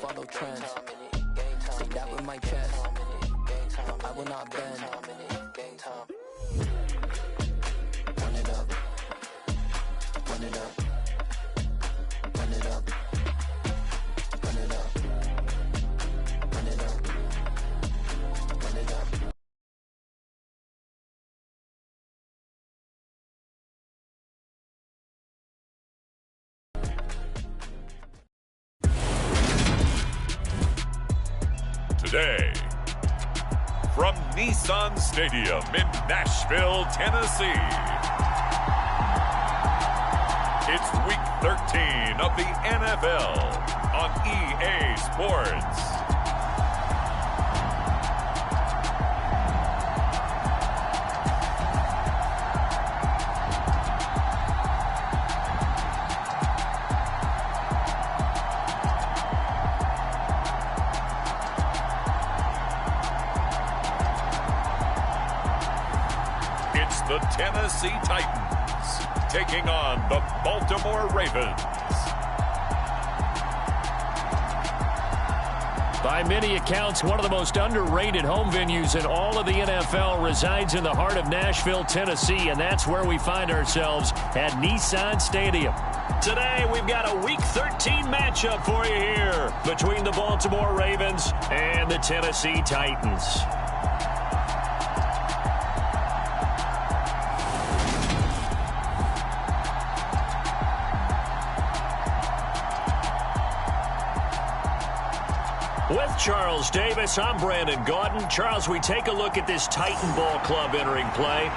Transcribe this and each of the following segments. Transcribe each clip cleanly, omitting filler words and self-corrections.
follow trends. Take that with my chest. I will not bend. Run it up. Run it up. Run it up. Run it up. Run it up. Run it up. Today, from Nissan Stadium in Nashville, Tennessee, it's Week 13 of the NFL on EA Sports. The Tennessee Titans taking on the Baltimore Ravens. By many accounts, one of the most underrated home venues in all of the NFL resides in the heart of Nashville, Tennessee, and that's where we find ourselves at Nissan Stadium. Today, we've got a Week 13 matchup for you here between the Baltimore Ravens and the Tennessee Titans. With Charles Davis, I'm Brandon Gaudin. Charles, we take a look at this Titan Ball Club entering play.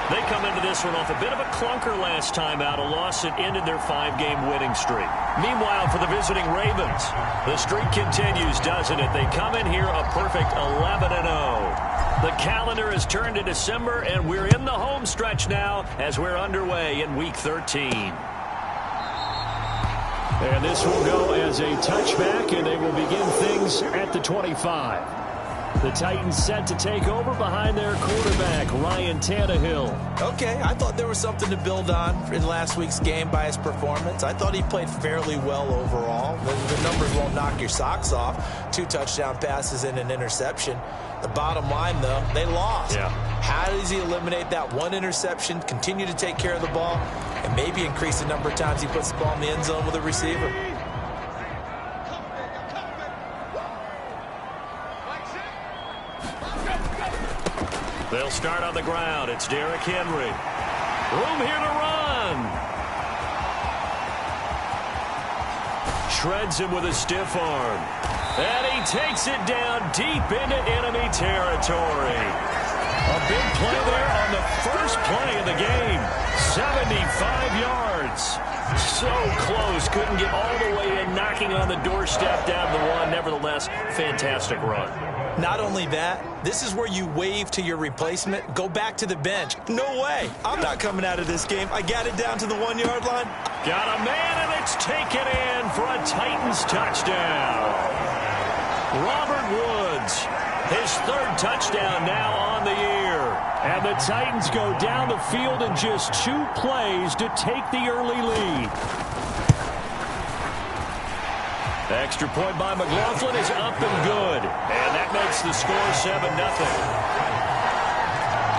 They come into this one off a bit of a clunker last time out, a loss that ended their 5-game winning streak. Meanwhile, for the visiting Ravens, the streak continues, doesn't it? They come in here a perfect 11-0. The calendar has turned to December, and we're in the home stretch now as we're underway in Week 13. And this will go as a touchback, and they will begin things at the 25. The Titans set to take over behind their quarterback, Ryan Tannehill. Okay, I thought there was something to build on in last week's game by his performance. I thought he played fairly well overall. The numbers won't knock your socks off. 2 touchdown passes and an interception. The bottom line, though, they lost. Yeah. How does he eliminate that one interception, continue to take care of the ball, and maybe increase the number of times he puts the ball in the end zone with a receiver? They'll start on the ground. It's Derrick Henry. Room here to run. Shreds him with a stiff arm. And he takes it down deep into enemy territory. A big play there on the first play of the game. 75 yards. So close. Couldn't get all the way in, knocking on the doorstep down the one. Nevertheless, fantastic run. Not only that, this is where you wave to your replacement, go back to the bench. No way. I'm not coming out of this game. I got it down to the 1-yard line. Got a man, and it's taken in for a Titans touchdown. Robert Woods, his 3rd touchdown now on the year. And the Titans go down the field in just 2 plays to take the early lead. The extra point by McLaughlin is up and good. And that makes the score 7-0.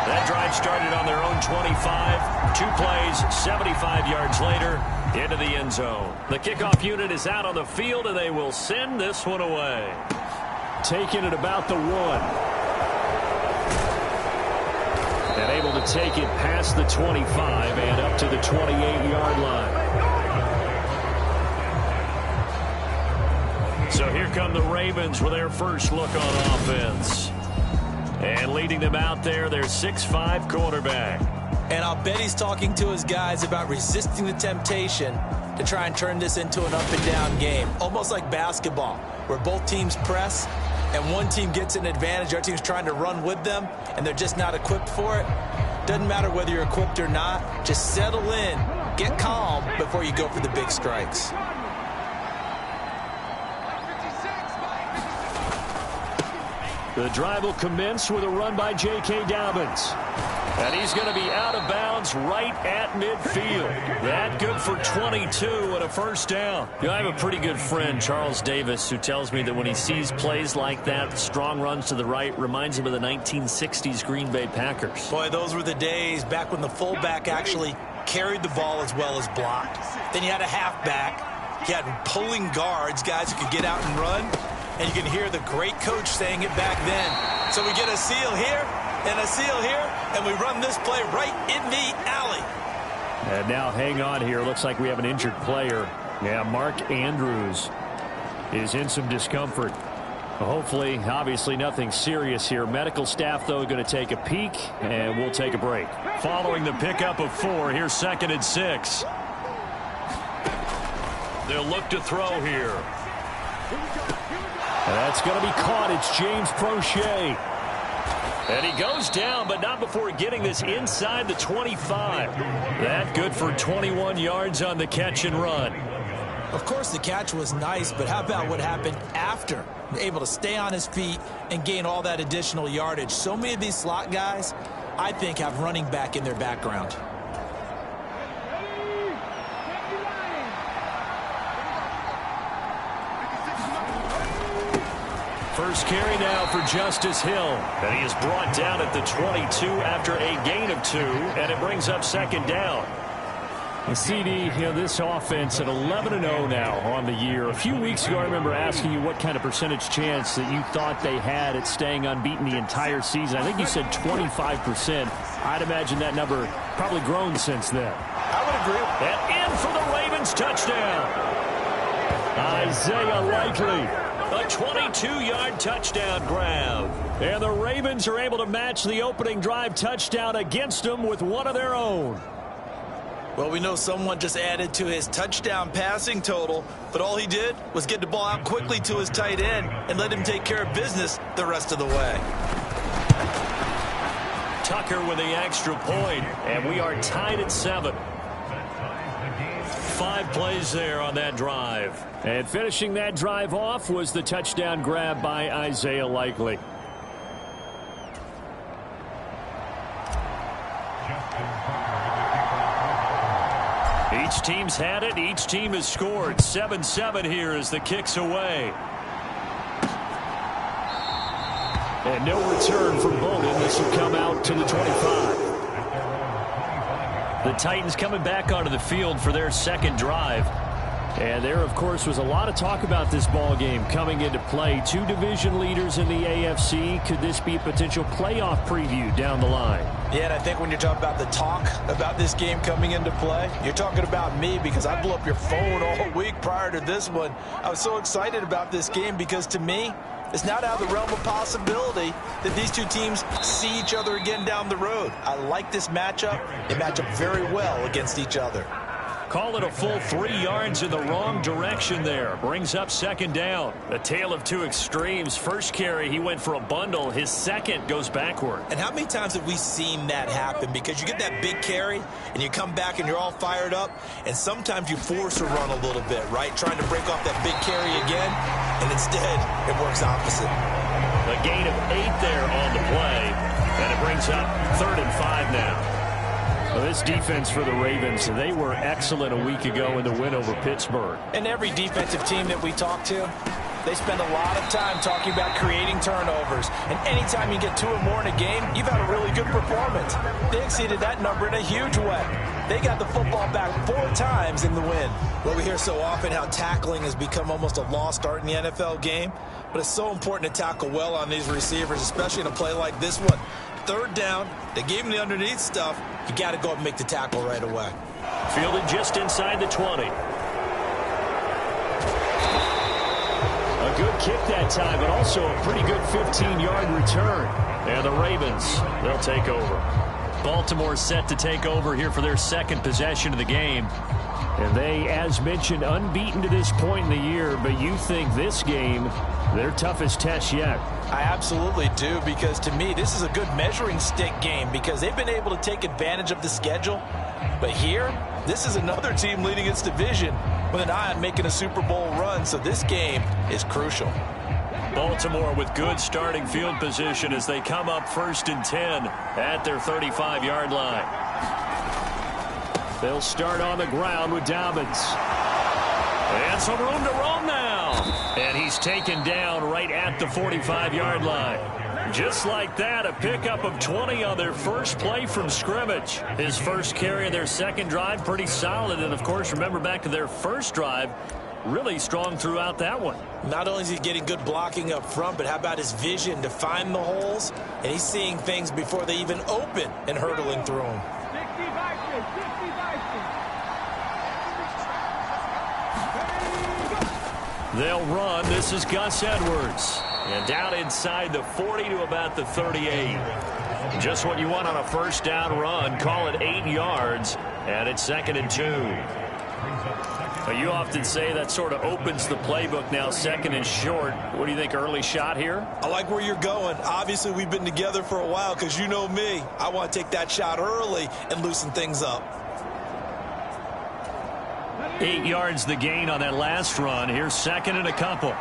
That drive started on their own 25. 2 plays, 75 yards later, into the end zone. The kickoff unit is out on the field, and they will send this one away. Taking it about the 1. And able to take it past the 25 and up to the 28-yard line. So here come the Ravens with their first look on offense. And leading them out there, their 6'5" quarterback. And I'll bet he's talking to his guys about resisting the temptation to try and turn this into an up-and-down game. Almost like basketball, where both teams press, and one team gets an advantage. Our team's trying to run with them, and they're just not equipped for it. Doesn't matter whether you're equipped or not. Just settle in, get calm before you go for the big strikes. The drive will commence with a run by J.K. Dobbins. And he's going to be out of bounds right at midfield. That good for 22 and a first down. You know, I have a pretty good friend, Charles Davis, who tells me that when he sees plays like that, strong runs to the right, reminds him of the 1960s Green Bay Packers. Boy, those were the days back when the fullback actually carried the ball as well as blocked. Then you had a halfback. You had pulling guards, guys who could get out and run. And you can hear the great coach saying it back then. So we get a seal here and a seal here, and we run this play right in the alley. And now hang on here. Looks like we have an injured player. Yeah, Mark Andrews is in some discomfort. Hopefully, obviously nothing serious here. Medical staff, though, going to take a peek, and we'll take a break. Following the pickup of 4, here's 2nd and 6. They'll look to throw here. That's going to be caught. It's James Prochet. And he goes down, but not before getting this inside the 25. That good for 21 yards on the catch and run. Of course, the catch was nice, but how about what happened after? Able to stay on his feet and gain all that additional yardage. So many of these slot guys, I think, have running back in their background. First carry now for Justice Hill. And he is brought down at the 22 after a gain of 2, and it brings up 2nd down. And CD, you know, this offense at 11-0 now on the year. A few weeks ago, I remember asking you what kind of percentage chance that you thought they had at staying unbeaten the entire season. I think you said 25%. I'd imagine that number probably grown since then. I would agree. And in for the Ravens touchdown. Isaiah Likely. A 22-yard touchdown grab. And the Ravens are able to match the opening drive touchdown against them with one of their own. Well, we know someone just added to his touchdown passing total, but all he did was get the ball out quickly to his tight end and let him take care of business the rest of the way. Tucker with the extra point, and we are tied at 7. 5 plays there on that drive. And finishing that drive off was the touchdown grab by Isaiah Likely. Each team's had it. Each team has scored. 7-7 here as the kick's away. And no return from Bowden. This will come out to the 25. The Titans coming back onto the field for their second drive. And there, of course, was a lot of talk about this ball game coming into play. 2 division leaders in the AFC. Could this be a potential playoff preview down the line? Yeah, and I think when you're talking about the talk about this game coming into play, you're talking about me because I blew up your phone all week prior to this one. I was so excited about this game because, to me, it's not out of the realm of possibility that these two teams see each other again down the road. I like this matchup. They match up very well against each other. Call it a full 3 yards in the wrong direction there. Brings up 2nd down. A tale of 2 extremes. First carry, he went for a bundle. His second goes backward. And how many times have we seen that happen? Because you get that big carry, and you come back, and you're all fired up, and sometimes you force a run a little bit, right? Trying to break off that big carry again, and instead, it works opposite. A gain of 8 there on the play, and it brings up 3rd and 5 now. Well, this defense for the Ravens, they were excellent a week ago in the win over Pittsburgh. And every defensive team that we talk to, they spend a lot of time talking about creating turnovers. And anytime you get 2 or more in a game, you've had a really good performance. They exceeded that number in a huge way. They got the football back 4 times in the win. Well, we hear so often how tackling has become almost a lost art in the NFL game. But it's so important to tackle well on these receivers, especially in a play like this one. 3rd down, they gave him the underneath stuff. You got to go up and make the tackle right away. Fielded just inside the 20. A good kick that time, but also a pretty good 15-yard return. And the Ravens, they'll take over. Baltimore set to take over here for their second possession of the game. And they, as mentioned, unbeaten to this point in the year, but you think this game, their toughest test yet. I absolutely do, because to me, this is a good measuring stick game because they've been able to take advantage of the schedule. But here, this is another team leading its division with an eye on making a Super Bowl run, so this game is crucial. Baltimore with good starting field position as they come up 1st and 10 at their 35-yard line. They'll start on the ground with Dobbins. And some room to roam now. And he's taken down right at the 45-yard line. Just like that, a pickup of 20 on their first play from scrimmage. His first carry of their second drive, pretty solid. And, of course, remember back to their first drive, really strong throughout that one. Not only is he getting good blocking up front, but how about his vision to find the holes? And he's seeing things before they even open and hurdling through them. They'll run. This is Gus Edwards. And down inside the 40 to about the 38. Just what you want on a first down run. Call it 8 yards. And it's 2nd and 2. You often say that sort of opens the playbook now, 2nd and short. What do you think, early shot here? I like where you're going. Obviously, we've been together for a while because you know me. I want to take that shot early and loosen things up. 8 yards the gain on that last run. Here's 2nd and a couple.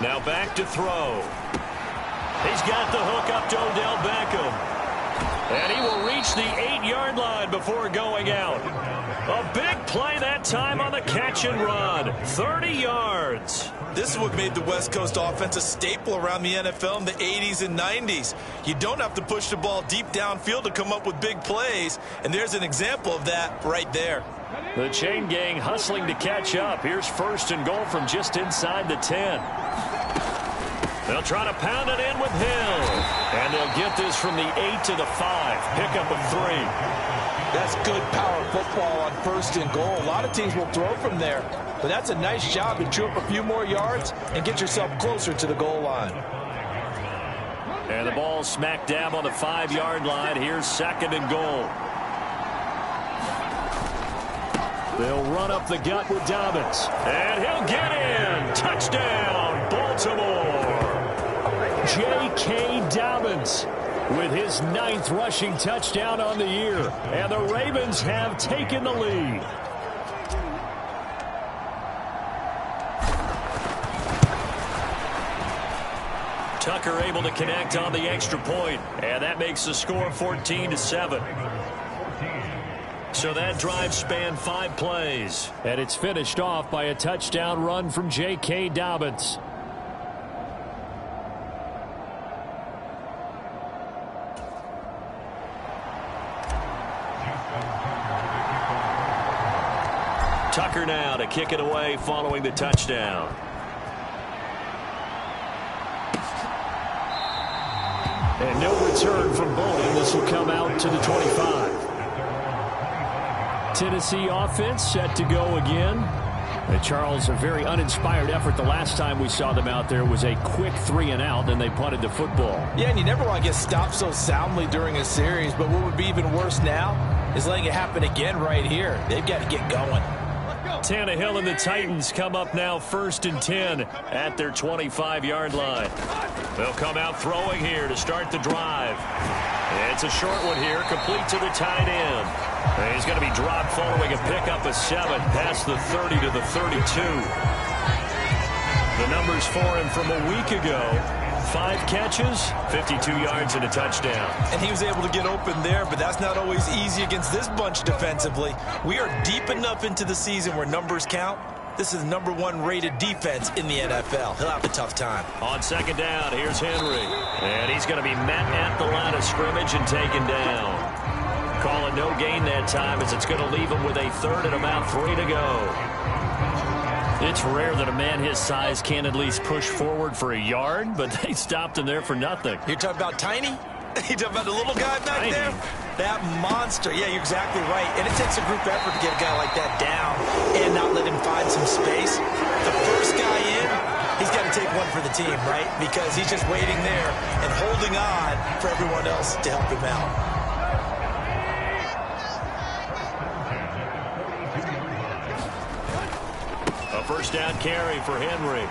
Now back to throw. He's got the hook up to Odell Beckham. And he will reach the 8-yard line before going out. A big play that time on the catch and run. 30 yards. This is what made the West Coast offense a staple around the NFL in the 80s and 90s. You don't have to push the ball deep downfield to come up with big plays. And there's an example of that right there. The chain gang hustling to catch up. Here's 1st and goal from just inside the 10. They'll try to pound it in with Hill. And they'll get this from the 8 to the 5. Pickup of 3. That's good power football on 1st and goal. A lot of teams will throw from there. But that's a nice job to chew up a few more yards and get yourself closer to the goal line. And the ball smack dab on the 5-yard line. Here's 2nd and goal. They'll run up the gut with Dobbins. And he'll get in. Touchdown, Baltimore. J.K. Dobbins with his 9th rushing touchdown on the year. And the Ravens have taken the lead. Tucker able to connect on the extra point. And that makes the score 14-7. So that drive spanned 5 plays. And it's finished off by a touchdown run from J.K. Dobbins. Tucker now to kick it away following the touchdown. And no return from Bowden. This will come out to the 25. Tennessee offense set to go again. And Charles, a very uninspired effort. The last time we saw them out there was a quick 3-and-out, and they punted the football. Yeah, and you never want to get stopped so soundly during a series. But what would be even worse now is letting it happen again right here. They've got to get going. Tannehill and the Titans come up now 1st and 10 at their 25-yard line. They'll come out throwing here to start the drive. It's a short one here, complete to the tight end. And he's going to be dropped following a pickup of 7 past the 30 to the 32. The numbers for him from a week ago: 5 catches, 52 yards, and a touchdown. And he was able to get open there, but that's not always easy against this bunch defensively. We are deep enough into the season where numbers count. This is the #1 rated defense in the NFL. He'll have a tough time. On 2nd down, here's Henry. And he's going to be met at the line of scrimmage and taken down. Call it no gain that time, as it's going to leave him with a 3rd and about 3 to go. It's rare that a man his size can at least push forward for a yard, but they stopped him there for nothing. You're talking about Tiny? You're talking about the little guy back there? That monster. Yeah, you're exactly right. And it takes a group effort to get a guy like that down and not let him find some space. The first guy in, he's got to take one for the team, right? Because he's just waiting there and holding on for everyone else to help him out. A first down carry for Henry.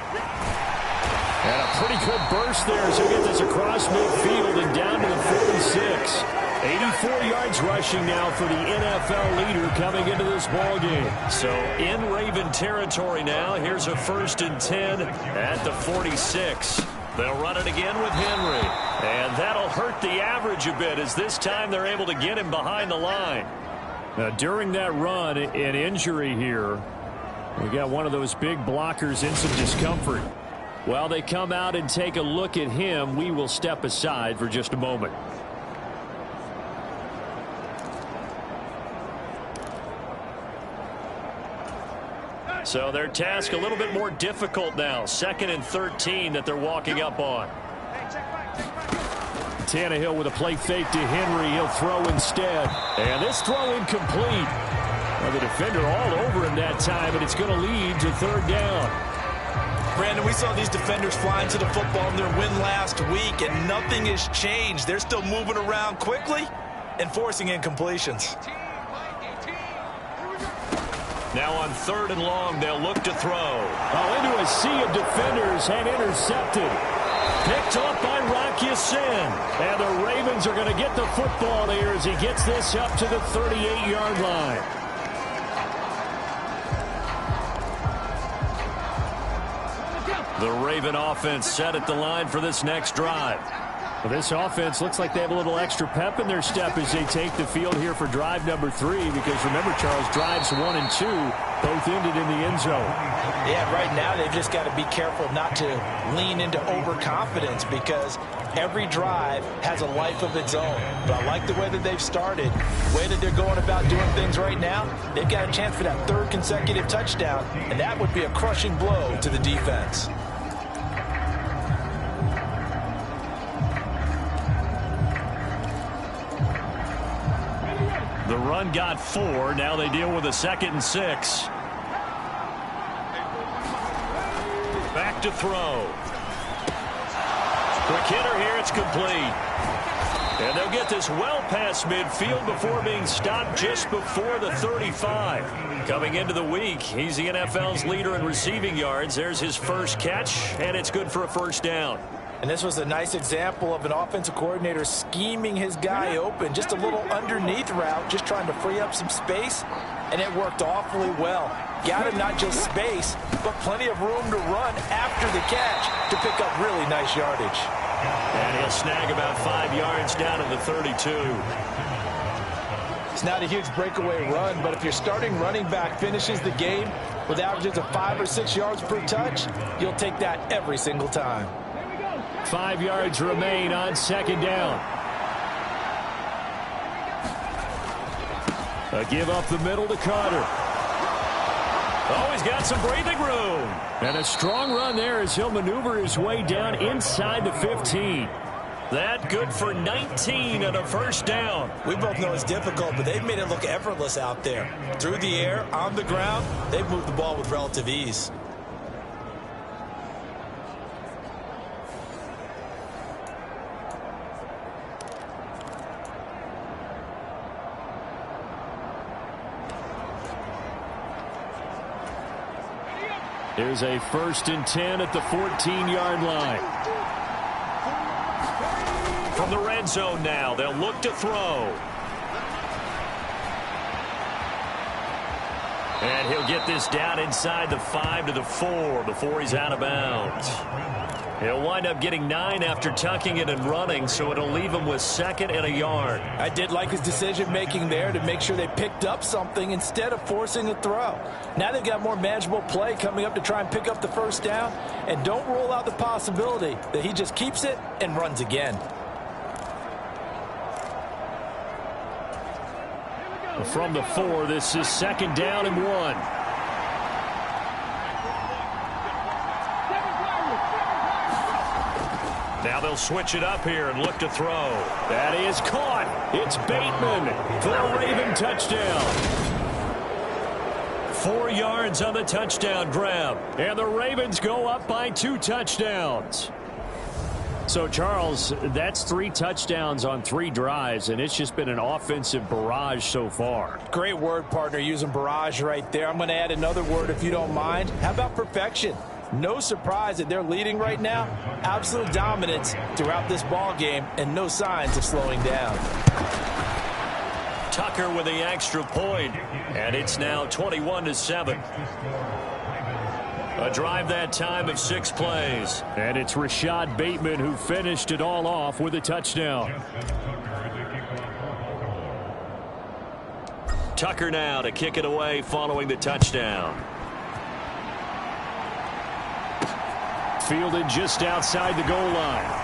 And a pretty good burst there as he'll get this across midfield and down to the 46. 84 yards rushing now for the NFL leader coming into this ball game. So in Raven territory now. Here's a 1st and 10 at the 46. They'll run it again with Henry. And that'll hurt the average a bit as this time they're able to get him behind the line. Now, during that run, an injury here. We got one of those big blockers in some discomfort. While they come out and take a look at him, we will step aside for just a moment. So their task a little bit more difficult now. 2nd and 13 that they're walking up on. Tannehill with a play fake to Henry. He'll throw instead. And this throw incomplete. Well, the defender all over him that time, and it's going to lead to 3rd down. Brandon, we saw these defenders flying to the football in their win last week, and nothing has changed. They're still moving around quickly and forcing incompletions. Now on 3rd and long, they'll look to throw. Oh, into a sea of defenders and intercepted. Picked off by Rock Ya-Sin. And the Ravens are going to get the football here as he gets this up to the 38-yard line. The Raven offense set at the line for this next drive. Well, this offense looks like they have a little extra pep in their step as they take the field here for drive number 3. Because remember, Charles, drives 1 and 2 both ended in the end zone. Yeah, right now they've just got to be careful not to lean into overconfidence because every drive has a life of its own. But I like the way that they've started, the way that they're going about doing things right now. They've got a chance for that 3rd consecutive touchdown, and that would be a crushing blow to the defense. The run got 4. Now they deal with a 2nd and 6. Back to throw. Quick hitter here. It's complete. And they'll get this well past midfield before being stopped just before the 35. Coming into the week, he's the NFL's leader in receiving yards. There's his first catch, and it's good for a 1st down. And this was a nice example of an offensive coordinator scheming his guy open. Just a little underneath route, just trying to free up some space, and it worked awfully well. Got him not just space, but plenty of room to run after the catch to pick up really nice yardage. And he'll snag about 5 yards down to the 32. It's not a huge breakaway run, but if your starting running back finishes the game with averages of 5 or 6 yards per touch, you'll take that every single time. 5 yards remain on 2nd down. A give up the middle to Carter. Oh, he's got some breathing room. And a strong run there as he'll maneuver his way down inside the 15. That good for 19 and a 1st down. We both know it's difficult, but they've made it look effortless out there. Through the air, on the ground, they've moved the ball with relative ease. Here's a 1st and 10 at the 14-yard line. From the red zone now, they'll look to throw. And he'll get this down inside the 5 to the 4 before he's out of bounds. He'll wind up getting 9 after tucking it and running, so it'll leave him with 2nd and a yard. I did like his decision-making there to make sure they picked up something instead of forcing a throw. Now they've got more manageable play coming up to try and pick up the 1st down, and don't rule out the possibility that he just keeps it and runs again. From the 4, this is 2nd down and 1. Now they'll switch it up here and look to throw. That is caught. It's Bateman for a Raven touchdown. 4 yards on the touchdown grab. And the Ravens go up by 2 touchdowns. So, Charles, that's 3 touchdowns on 3 drives, and it's just been an offensive barrage so far. Great word, partner, using barrage right there. I'm going to add another word if you don't mind. How about perfection? No surprise that they're leading right now. Absolute dominance throughout this ball game and no signs of slowing down. Tucker with the extra point, and it's now 21-7. A drive that time of 6 plays. And it's Rashad Bateman who finished it all off with a touchdown. Tucker now to kick it away following the touchdown. Fielded just outside the goal line.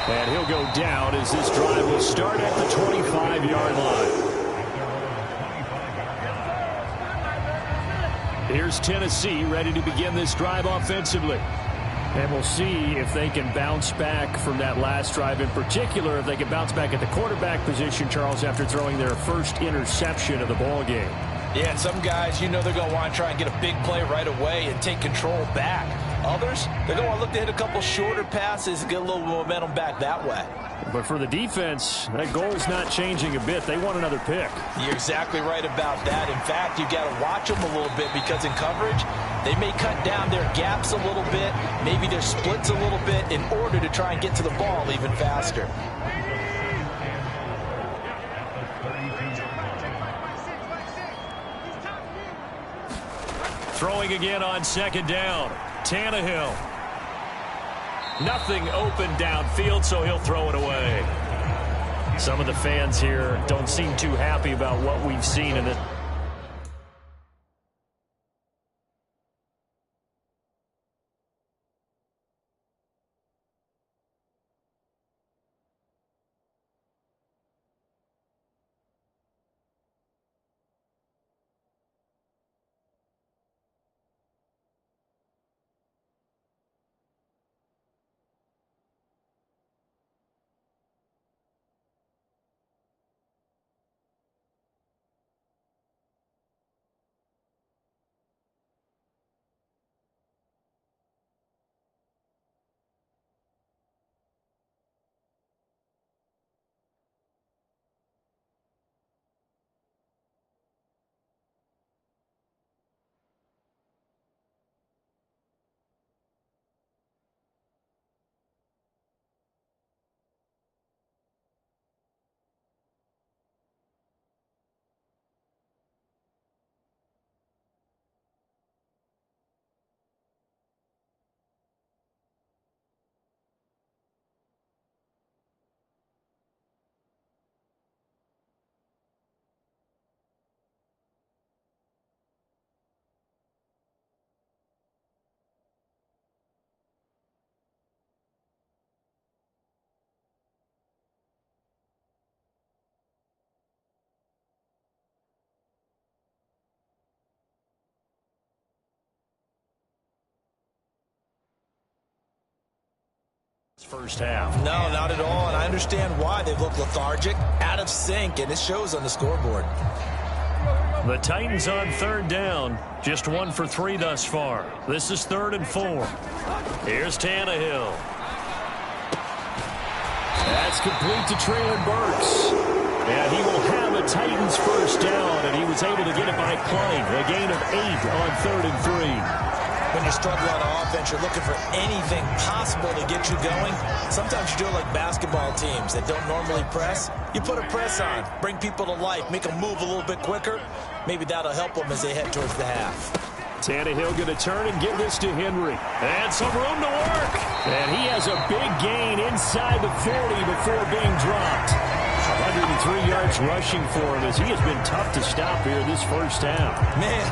And he'll go down as this drive will start at the 25-yard line. Here's Tennessee ready to begin this drive offensively. And we'll see if they can bounce back from that last drive, in particular if they can bounce back at the quarterback position, Charles, after throwing their first interception of the ball game. Yeah, and some guys, you know they're going to want to try and get a big play right away and take control back. Others, they're going to look to hit a couple shorter passes and get a little momentum back that way. But for the defense, that goal's not changing a bit. They want another pick. You're exactly right about that. In fact, you've got to watch them a little bit because in coverage, they may cut down their gaps a little bit, maybe their splits a little bit in order to try and get to the ball even faster. Throwing again on 2nd down. Tannehill. Nothing open downfield, so he'll throw it away. Some of the fans here don't seem too happy about what we've seen in it. First half. No, not at all, and I understand why they've looked lethargic, out of sync, and it shows on the scoreboard. The Titans on 3rd down. Just 1 for 3 thus far. This is 3rd and 4. Here's Tannehill. That's complete to Traylon Burks. And he will have a Titans first down, and he was able to get it by Klein. A gain of 8 on 3rd and 3. When you're struggling on offense, you're looking for anything possible to get you going. Sometimes you do it like basketball teams that don't normally press. You put a press on, bring people to life, make them move a little bit quicker. Maybe that'll help them as they head towards the half. Tannehill going to turn and give this to Henry. And some room to work. And he has a big gain inside the 40 before being dropped. 103 yards rushing for him as he has been tough to stop here this first half. Man,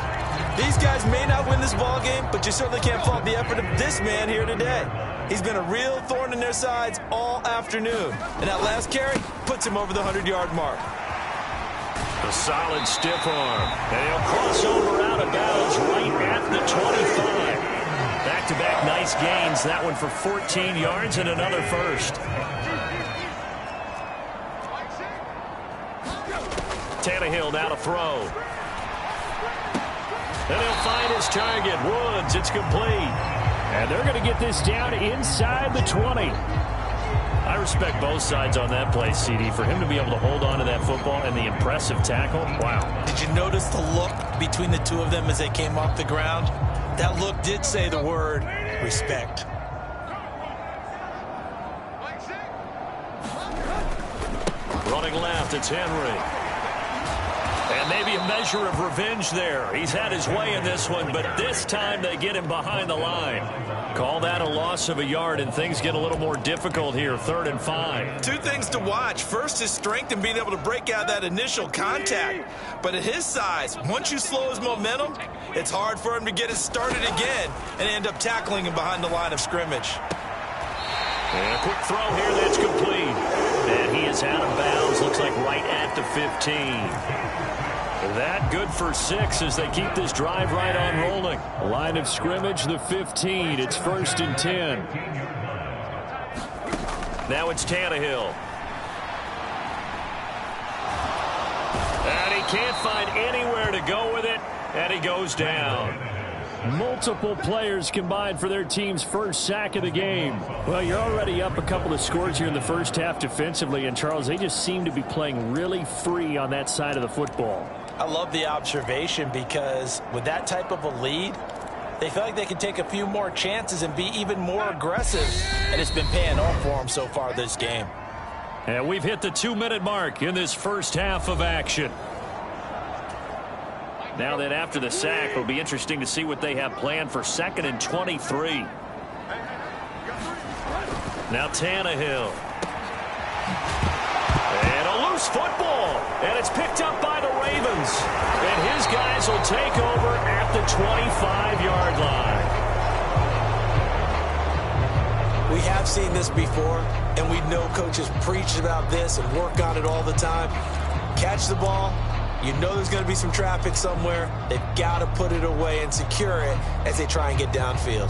these guys may not win this ball game, but you certainly can't fault the effort of this man here today. He's been a real thorn in their sides all afternoon. And that last carry puts him over the 100-yard mark. A solid stiff arm. And he'll cross over out of bounds right at the 25. Back-to-back nice gains. That one for 14 yards and another first. Tannehill now to throw. And he'll find his target. Woods, it's complete. And they're going to get this down inside the 20. I respect both sides on that play, CD. For him to be able to hold on to that football and the impressive tackle, wow. Did you notice the look between the two of them as they came off the ground? That look did say the word respect. Running left, it's Henry. And maybe a measure of revenge there. He's had his way in this one, but this time they get him behind the line. Call that a loss of a yard, and things get a little more difficult here, 3rd and 5. Two things to watch. First, his strength in being able to break out that initial contact. But at his size, once you slow his momentum, it's hard for him to get it started again and end up tackling him behind the line of scrimmage. And a quick throw here that's complete. And he is out of bounds, looks like right at the 15. That good for 6 as they keep this drive right on rolling. Line of scrimmage, the 15. It's 1st and 10. Now it's Tannehill. And he can't find anywhere to go with it, and he goes down. Multiple players combined for their team's first sack of the game. Well, you're already up a couple of scores here in the first half defensively, and Charles, they just seem to be playing really free on that side of the football. I love the observation because with that type of a lead, they feel like they can take a few more chances and be even more aggressive, and it's been paying off for them so far this game. And we've hit the 2-minute mark in this first half of action. Now that after the sack, it'll be interesting to see what they have planned for 2nd and 23. Now Tannehill. And a loose football. And it's picked up by the Ravens. And his guys will take over at the 25-yard line. We have seen this before, and we know coaches preach about this and work on it all the time. Catch the ball. You know there's going to be some traffic somewhere. They've got to put it away and secure it as they try and get downfield.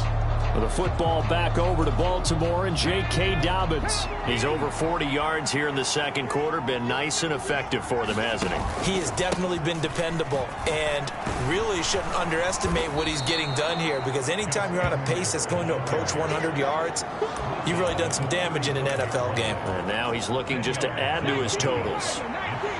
The football back over to Baltimore and J.K. Dobbins. He's over 40 yards here in the second quarter. Been nice and effective for them, hasn't he? He has definitely been dependable, and really shouldn't underestimate what he's getting done here, because anytime you're on a pace that's going to approach 100 yards, you've really done some damage in an NFL game. And now he's looking just to add to his totals.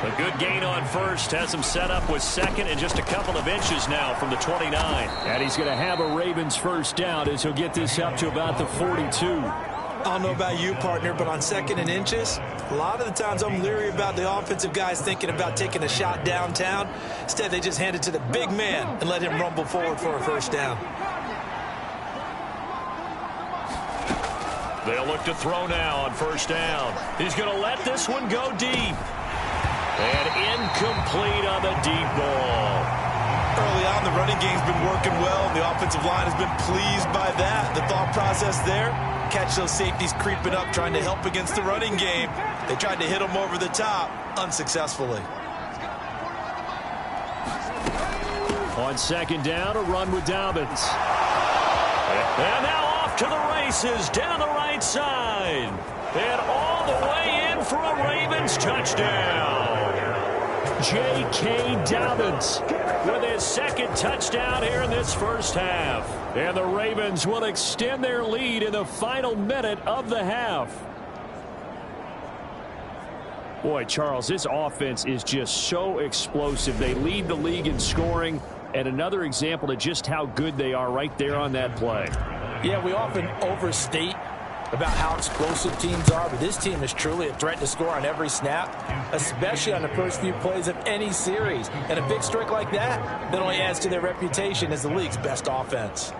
A good gain on first, has him set up with 2nd and just a couple of inches now from the 29. And he's going to have a Ravens first down as he'll get this up to about the 42. I don't know about you, partner, but on 2nd and inches, a lot of the times I'm leery about the offensive guys thinking about taking a shot downtown. Instead, they just hand it to the big man and let him rumble forward for a first down. They'll look to throw now on first down. He's going to let this one go deep. And incomplete on the deep ball. Early on, the running game's been working well, and the offensive line has been pleased by that. The thought process there, catch those safeties creeping up, trying to help against the running game. They tried to hit them over the top, unsuccessfully. On 2nd down, a run with Dobbins. And now off to the races, down the right side. And all the way in for a Ravens touchdown. J.K. Dobbins with his 2nd touchdown here in this first half. And the Ravens will extend their lead in the final minute of the half. Boy, Charles, this offense is just so explosive. They lead the league in scoring, and another example of just how good they are right there on that play. Yeah, we often overstate about how explosive teams are, but this team is truly a threat to score on every snap, especially on the first few plays of any series. And a big streak like that only adds to their reputation as the league's best offense.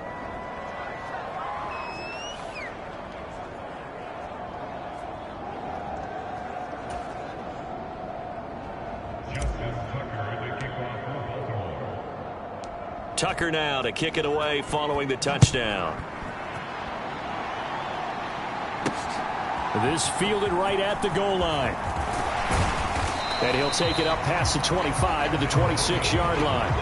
Tucker now to kick it away following the touchdown. This fielded right at the goal line. And he'll take it up past the 25 to the 26-yard line.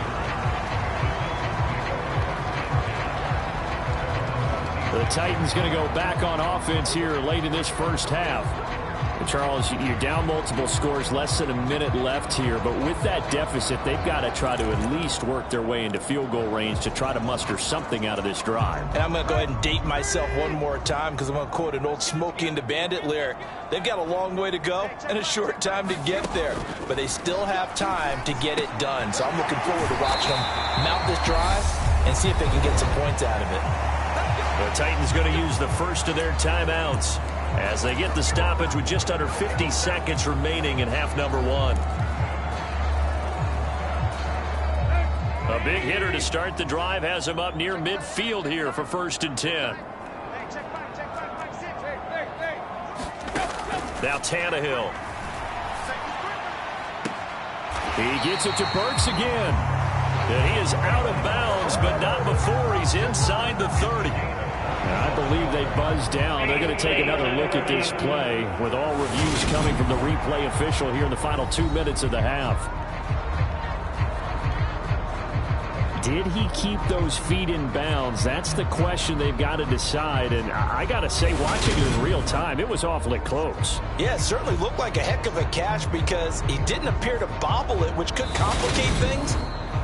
The Titans going to go back on offense here late in this first half. And Charles, you're down multiple scores, less than a minute left here. But with that deficit, they've got to try to at least work their way into field goal range to try to muster something out of this drive. And I'm going to go ahead and date myself one more time because I'm going to quote an old Smokey and the Bandit lyric. They've got a long way to go and a short time to get there. But they still have time to get it done. So I'm looking forward to watching them mount this drive and see if they can get some points out of it. The Titans going to use the first of their timeouts. as they get the stoppage with just under 50 seconds remaining in half number one. A big hitter to start the drive has him up near midfield here for 1st and 10. Now Tannehill. He gets it to Burks again. And he is out of bounds, but not before he's inside the 30. And I believe they buzzed down. They're going to take another look at this play with all reviews coming from the replay official here in the final 2 minutes of the half. Did he keep those feet in bounds? That's the question they've got to decide. And I got to say, watching it in real time, it was awfully close. Yeah, it certainly looked like a heck of a catch because he didn't appear to bobble it, which could complicate things.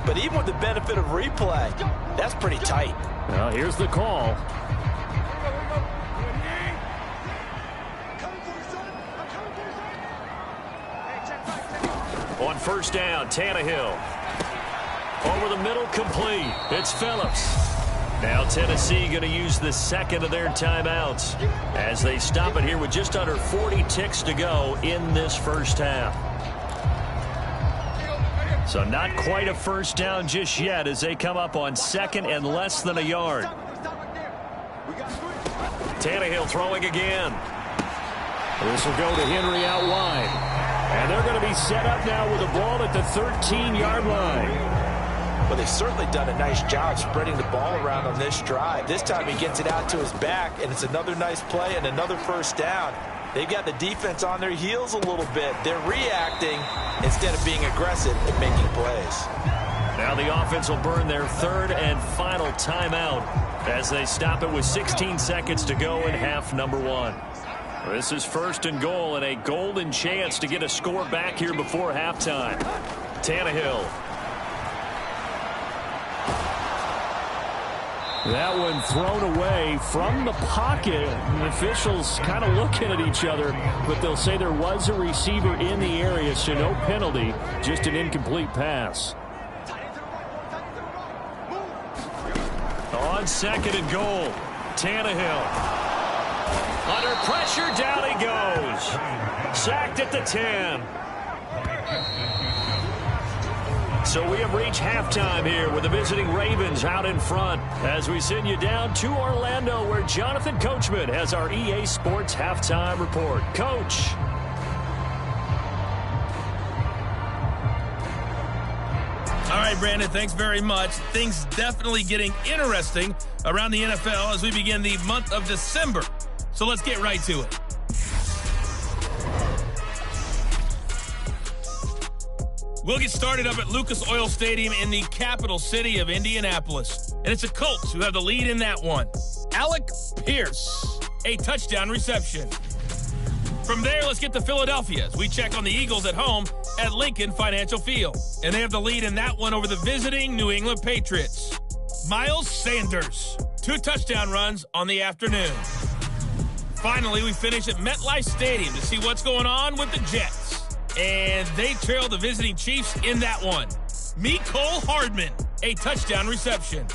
But even with the benefit of replay, that's pretty tight. Well, here's the call. On 1st down, Tannehill. Over the middle, complete. It's Phillips. Now Tennessee going to use the second of their timeouts as they stop it here with just under 40 ticks to go in this first half. So not quite a first down just yet as they come up on 2nd and less than a yard. Tannehill throwing again. This will go to Henry out wide. And they're going to be set up now with the ball at the 13-yard line. Well, they've certainly done a nice job spreading the ball around on this drive. This time he gets it out to his back, and it's another nice play and another first down. They've got the defense on their heels a little bit. They're reacting instead of being aggressive and making plays. Now the offense will burn their 3rd and final timeout as they stop it with 16 seconds to go in half number one. This is 1st and goal and a golden chance to get a score back here before halftime. Tannehill. That one thrown away from the pocket. The officials kind of looking at each other, but they'll say there was a receiver in the area, so no penalty, just an incomplete pass. On 2nd and goal, Tannehill. Under pressure, down he goes. Sacked at the 10. So we have reached halftime here with the visiting Ravens out in front as we send you down to Orlando where Jonathan Coachman has our EA Sports halftime report. Coach. All right, Brandon, thanks very much. Things definitely getting interesting around the NFL as we begin the month of December. So let's get right to it. We'll get started up at Lucas Oil Stadium in the capital city of Indianapolis. And it's the Colts who have the lead in that one. Alec Pierce, a touchdown reception. From there, let's get to Philadelphia as we check on the Eagles at home at Lincoln Financial Field. And they have the lead in that one over the visiting New England Patriots. Miles Sanders, 2 touchdown runs on the afternoon. Finally, we finish at MetLife Stadium to see what's going on with the Jets. And they trail the visiting Chiefs in that one. Mecole Hardman, a touchdown reception.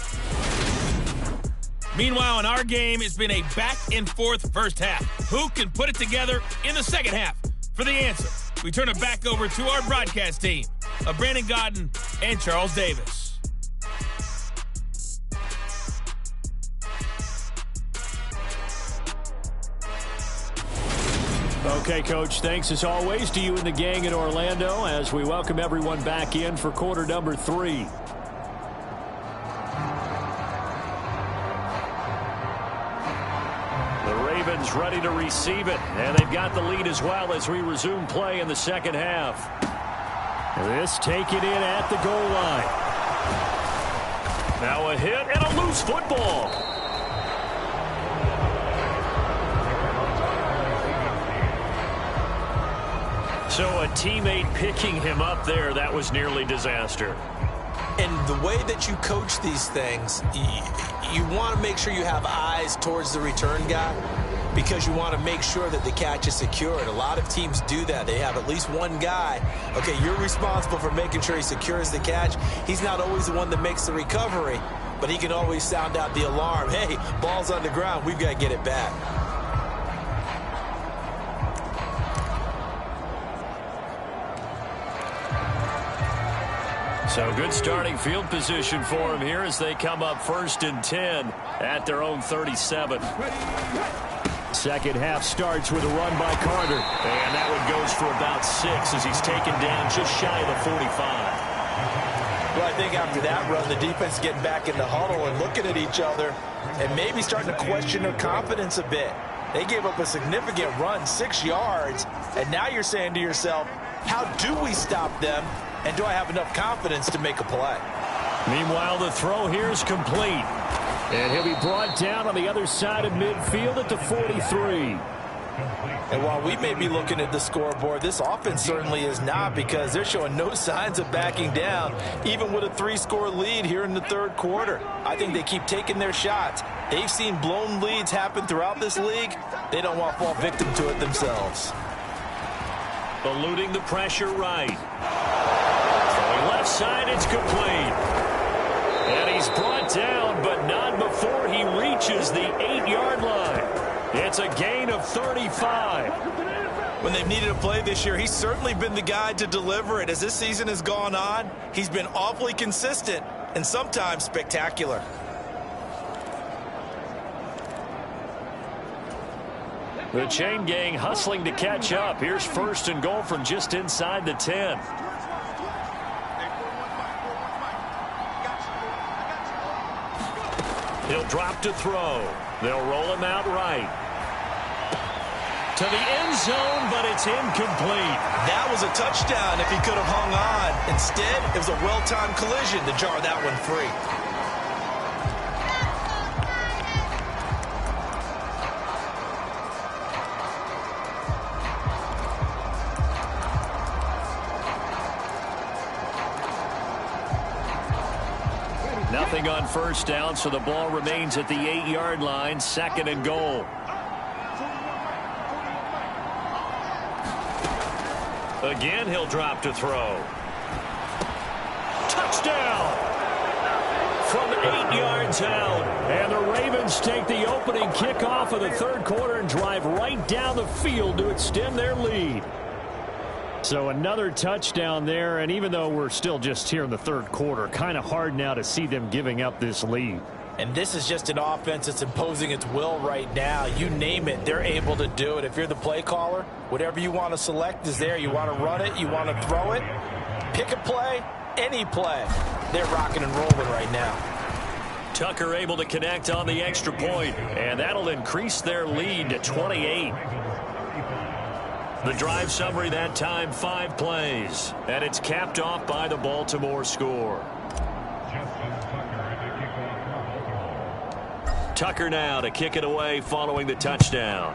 Meanwhile, in our game, it's been a back-and-forth first half. Who can put it together in the second half? For the answer, we turn it back over to our broadcast team of Brandon Godden and Charles Davis. Okay, Coach, thanks as always to you and the gang in Orlando as we welcome everyone back in for quarter number 3. The Ravens ready to receive it, and they've got the lead as well as we resume play in the second half. This taken in at the goal line. Now a hit and a loose football. So a teammate picking him up there, that was nearly disaster. And the way that you coach these things, you want to make sure you have eyes towards the return guy because you want to make sure that the catch is secured. A lot of teams do that. They have at least one guy. Okay, you're responsible for making sure he secures the catch. He's not always the one that makes the recovery, but he can always sound out the alarm. Hey, ball's on the ground. We've got to get it back. So good starting field position for him here as they come up 1st and 10 at their own 37. Second half starts with a run by Carter. And that one goes for about 6 as he's taken down just shy of the 45. Well, I think after that run, the defense getting back in the huddle and looking at each other and maybe starting to question their confidence a bit. They gave up a significant run, 6 yards, and now you're saying to yourself, how do we stop them, and do I have enough confidence to make a play? Meanwhile, the throw here is complete. And he'll be brought down on the other side of midfield at the 43. And while we may be looking at the scoreboard, this offense certainly is not, because they're showing no signs of backing down, even with a 3-score lead here in the third quarter. I think they keep taking their shots. They've seen blown leads happen throughout this league. They don't want to fall victim to it themselves. Eluding the pressure right. Throwing left side, it's complete. And he's brought down, but not before he reaches the 8-yard line. It's a gain of 35. When they've needed a play this year, he's certainly been the guy to deliver it. As this season has gone on, he's been awfully consistent and sometimes spectacular. The chain gang hustling to catch up. Here's 1st and goal from just inside the 10. He'll drop to throw. They'll roll him out right. To the end zone, but it's incomplete. That was a touchdown if he could have hung on. Instead, it was a well-timed collision to jar that one free. Nothing on 1st down, so the ball remains at the 8-yard line, 2nd and goal. Again, he'll drop to throw. Touchdown! From 8 yards out. And the Ravens take the opening kickoff of the third quarter and drive right down the field to extend their lead. So another touchdown there, and even though we're still just here in the third quarter, kind of hard now to see them giving up this lead. And this is just an offense that's imposing its will right now. You name it, they're able to do it. If you're the play caller, whatever you want to select is there. You want to run it, you want to throw it, pick a play, any play. They're rocking and rolling right now. Tucker able to connect on the extra point, and that'll increase their lead to 28. The drive summary that time, 5 plays, and it's capped off by the Baltimore score. Tucker now to kick it away following the touchdown.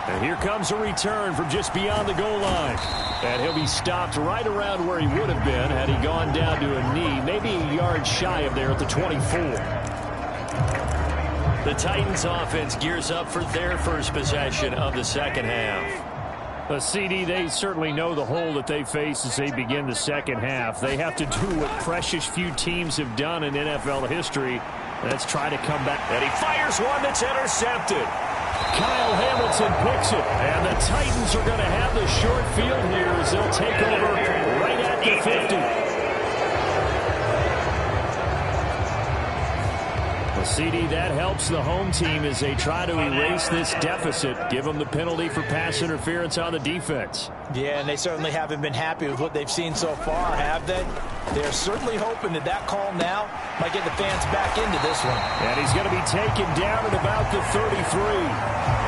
And here comes a return from just beyond the goal line. And he'll be stopped right around where he would have been had he gone down to a knee, maybe a yard shy of there at the 24. The Titans offense gears up for their first possession of the second half. The CD, they certainly know the hole that they face as they begin the second half. They have to do what precious few teams have done in NFL history. Let's try to come back. And he fires one that's intercepted. Kyle Hamilton picks it. And the Titans are going to have the short field here as they'll take over right at the 50. CD, that helps the home team as they try to erase this deficit, give them the penalty for pass interference on the defense. Yeah, and they certainly haven't been happy with what they've seen so far, have they? They're certainly hoping that that call now might get the fans back into this one. And he's going to be taken down at about the 33.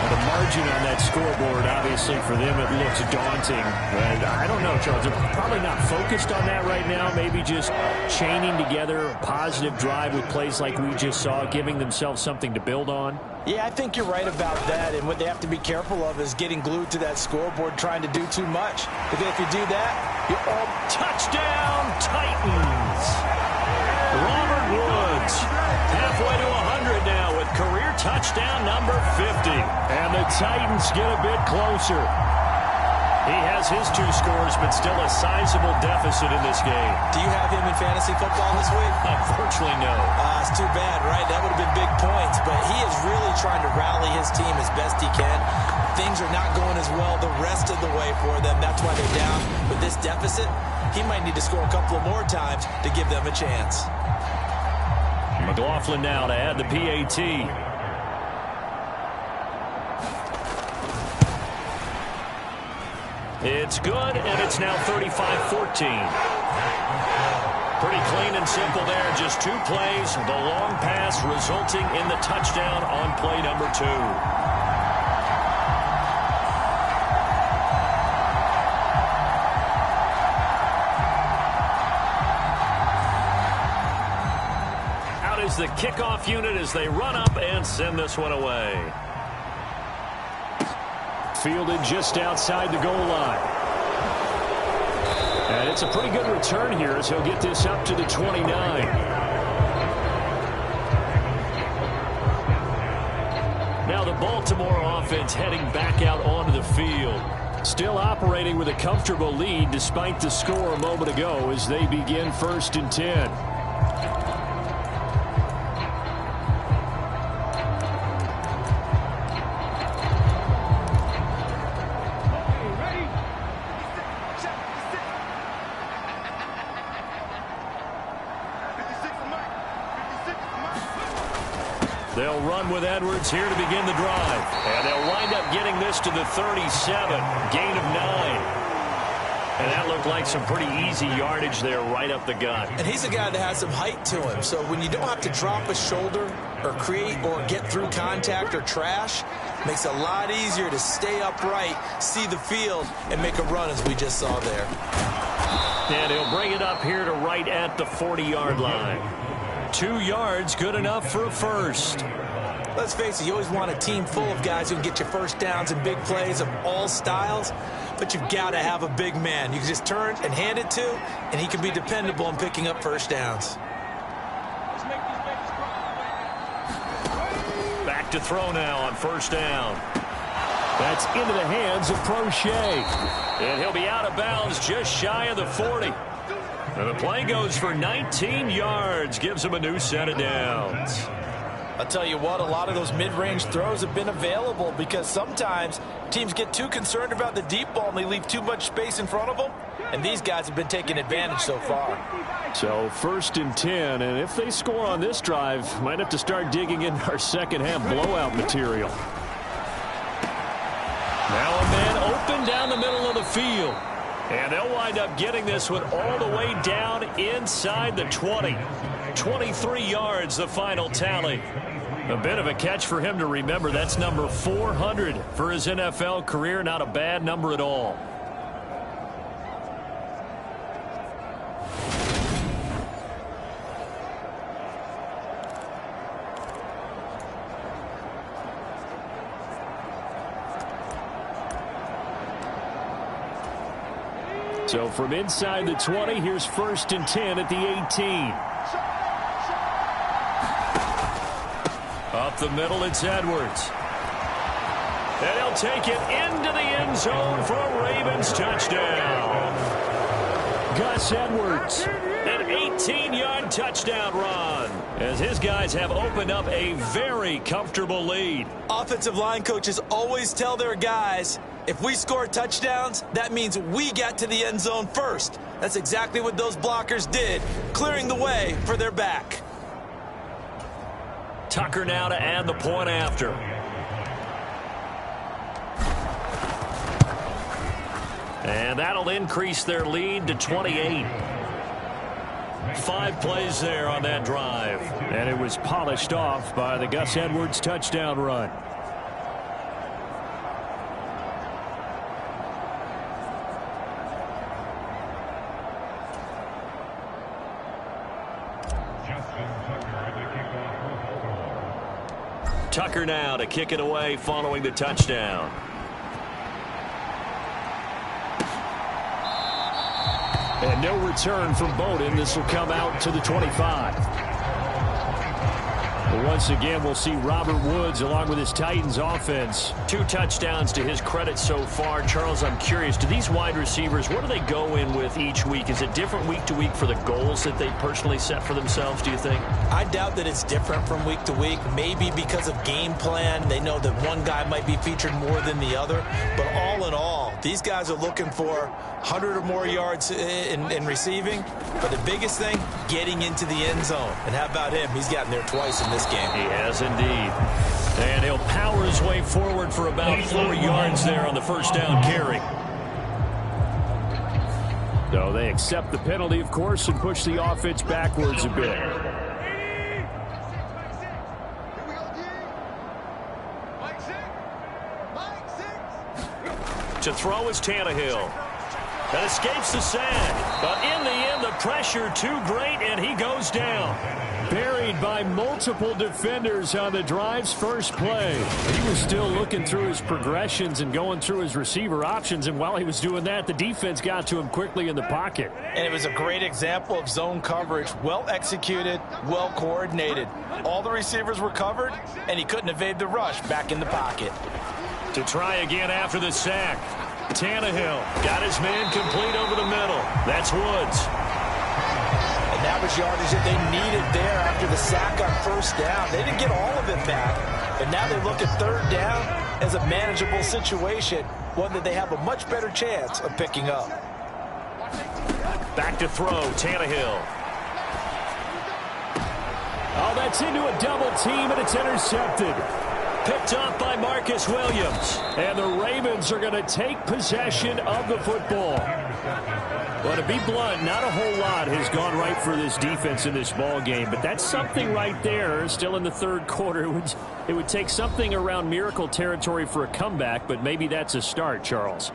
The margin on that scoreboard, obviously, for them, it looks daunting. And I don't know, Charles. They're probably not focused on that right now. Maybe just chaining together a positive drive with plays like we just saw, giving themselves something to build on. Yeah, I think you're right about that. And what they have to be careful of is getting glued to that scoreboard, trying to do too much. Because if you do that, you're all touchdown Titans. Robert Woods halfway to 100 now with career touchdown number 50. And the Titans get a bit closer. He has his 2 scores, but still a sizable deficit in this game. Do you have him in fantasy football this week? Unfortunately, no. It's too bad, right? That would have been big points. But he is really trying to rally his team as best he can. things are not going as well the rest of the way for them. That's why they're down with this deficit. He might need to score a couple of more times to give them a chance. McLaughlin now to add the PAT. It's good, and it's now 35-14. Pretty clean and simple there. Just 2 plays. The long pass resulting in the touchdown on play number 2. Out is the kickoff unit as they run up and send this one away. Fielded just outside the goal line. And it's a pretty good return here as he'll get this up to the 29. Now the Baltimore offense heading back out onto the field. Still operating with a comfortable lead despite the score a moment ago as they begin 1st and 10. They'll run with Edwards here to begin the drive. And they'll wind up getting this to the 37. Gain of 9. And that looked like some pretty easy yardage there right up the gut. And he's a guy that has some height to him. So when you don't have to drop a shoulder or create or get through contact or trash, makes it a lot easier to stay upright, see the field, and make a run as we just saw there. And he'll bring it up here to right at the 40-yard line. 2 yards, good enough for a first. Let's face it, you always want a team full of guys who can get you first downs and big plays of all styles, but you've got to have a big man you can just turn and hand it to, and he can be dependable in picking up first downs. Back to throw now on 1st down. That's into the hands of Prochet. And he'll be out of bounds just shy of the 40. And the play goes for 19 yards, gives him a new set of downs. I'll tell you what, a lot of those mid-range throws have been available because sometimes teams get too concerned about the deep ball and they leave too much space in front of them. And these guys have been taking advantage so far. So 1st and 10, and if they score on this drive, might have to start digging in our second-half blowout material. Now a man open down the middle of the field. And they'll wind up getting this one all the way down inside the 20. 23 yards, the final tally. A bit of a catch for him to remember. That's number 400 for his NFL career. Not a bad number at all. So from inside the 20, here's 1st and 10 at the 18. Up the middle, it's Edwards. And he'll take it into the end zone for a Ravens touchdown. Gus Edwards. An 18-yard touchdown run as his guys have opened up a very comfortable lead. Offensive line coaches always tell their guys, if we score touchdowns, that means we got to the end zone first. That's exactly what those blockers did, clearing the way for their back. Tucker now to add the point after. And that'll increase their lead to 28. 5 plays there on that drive. And it was polished off by the Gus Edwards touchdown run. Tucker now to kick it away following the touchdown. And no return from Bowden. This will come out to the 25. But once again, we'll see Robert Woods along with his Titans offense. 2 touchdowns to his credit so far. Charles, I'm curious, do these wide receivers, what do they go in with each week? Is it different week to week for the goals that they personally set for themselves, do you think? I doubt that it's different from week to week. Maybe because of game plan, they know that one guy might be featured more than the other. But all in all, these guys are looking for 100 or more yards in receiving. But the biggest thing, getting into the end zone. And how about him? He's gotten there twice in this game. He has indeed. And he'll power his way forward for about 4 yards there on the first down carry. So they accept the penalty, of course, and push the offense backwards a bit. To throw is Tannehill. That escapes the sack. But in the end, the pressure too great, and he goes down. Buried by multiple defenders on the drive's first play. He was still looking through his progressions and going through his receiver options, and while he was doing that, the defense got to him quickly in the pocket. And it was a great example of zone coverage. Well executed, well coordinated. All the receivers were covered, and he couldn't evade the rush back in the pocket. To try again after the sack. Tannehill got his man complete over the middle. That's Woods. And that was yardage that they needed there after the sack on first down. They didn't get all of it back, but now they look at third down as a manageable situation, one that they have a much better chance of picking up. Back to throw, Tannehill. Oh, that's into a double team, and it's intercepted. Picked up by Marcus Williams. And the Ravens are going to take possession of the football. Well, to be blunt, not a whole lot has gone right for this defense in this ball game, but that's something right there. Still in the third quarter, it would take something around miracle territory for a comeback, but maybe that's a start, Charles.